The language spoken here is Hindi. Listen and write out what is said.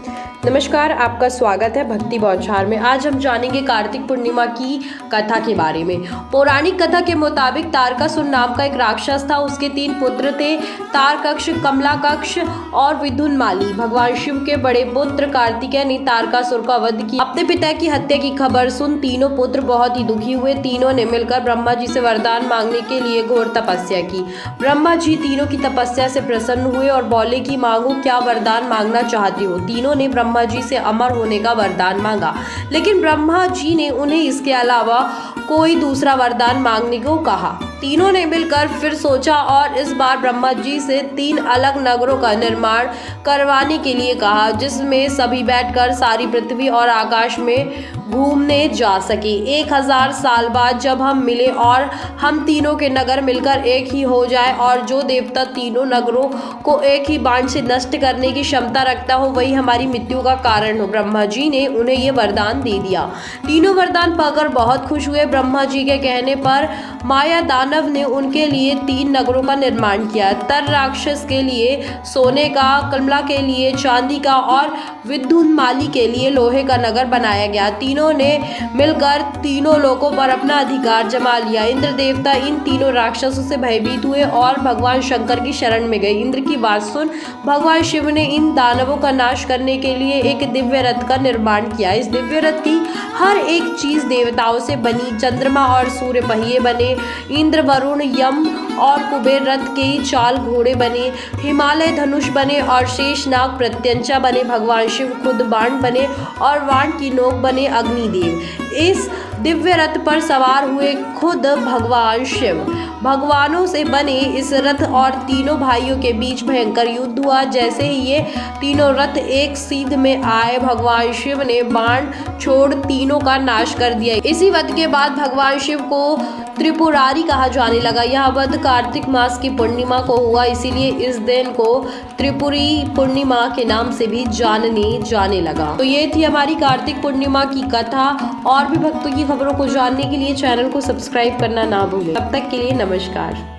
नमस्कार, आपका स्वागत है भक्ति बौछार में। आज हम जानेंगे कार्तिक पूर्णिमा की कथा के बारे में। पौराणिक कथा के मुताबिक तारकासुर नाम का एक राक्षस था। उसके 3 पुत्र थे, तारकक्ष, कमलाकक्ष और विद्युन्माली। भगवान शिव के बड़े पुत्र कार्तिकेय ने तारकासुर का वध किया। अपने पिता की हत्या की खबर सुन तीनों पुत्र बहुत ही दुखी हुए। तीनों ने मिलकर ब्रह्मा जी से वरदान मांगने के लिए घोर तपस्या की। ब्रह्मा जी तीनों की तपस्या से प्रसन्न हुए और बोले कि मांगो, क्या वरदान मांगना चाहती हो। तीनों ने ब्रह्मा जी से अमर होने का वरदान मांगा, लेकिन ब्रह्मा जी ने उन्हें इसके अलावा कोई दूसरा वरदान मांगने को कहा। तीनों ने मिलकर फिर सोचा और इस बार ब्रह्मा जी से 3 अलग नगरों का निर्माण करवाने के लिए कहा, जिसमें सभी बैठकर सारी पृथ्वी और आकाश में घूमने जा सके। 1000 साल बाद जब हम मिले और हम तीनों के नगर मिलकर एक ही हो जाए और जो देवता तीनों नगरों को एक ही बाण से नष्ट करने की क्षमता रखता हो, वही हमारी मृत्यु का कारण हो। ब्रह्मा जी ने उन्हें ये वरदान दे दिया। तीनों वरदान पाकर बहुत खुश हुए। ब्रह्मा जी के कहने पर माया दानव ने उनके लिए 3 नगरों का निर्माण किया। तर राक्षस के लिए सोने का, कमला के लिए चांदी का और विद्युन्माली के लिए लोहे का नगर बनाया गया। तीनों ने मिलकर तीनों लोकों पर अपना अधिकार जमा लिया। इंद्र देवता इन तीनों राक्षसों से भयभीत हुए और भगवान शंकर की शरण में गए। इंद्र की बात सुन भगवान शिव ने इन दानवों का नाश करने के लिए एक दिव्य रथ का निर्माण किया। इस दिव्य रथ की हर एक चीज देवताओं से बनी। चंद्रमा और सूर्य पहिए बने, इंद्र, वरुण, यम और कुबेर रथ के चाल घोड़े बने, हिमालय धनुष बने और शेषनाग प्रत्यंचा बने। भगवान शिव खुद बाण बने और बाण की नोक बने अग्निदेव। इस दिव्य रथ पर सवार हुए खुद भगवान शिव। भगवानों से बने इस रथ और तीनों भाइयों के बीच भयंकर युद्ध हुआ। जैसे ही ये तीनों रथ एक सीध में आए, भगवान शिव ने बाण छोड़ तीनों का नाश कर दिया। इसी वध के बाद भगवान शिव को त्रिपुरारी कहा जाने लगा। यह वध कार्तिक मास की पूर्णिमा को हुआ, इसीलिए इस दिन को त्रिपुरी पूर्णिमा के नाम से भी जाने लगा। तो ये थी हमारी कार्तिक पूर्णिमा की कथा। और भी भक्तों की खबरों को जानने के लिए चैनल को सब्सक्राइब करना ना भूलें। तब तक के लिए नमस्कार।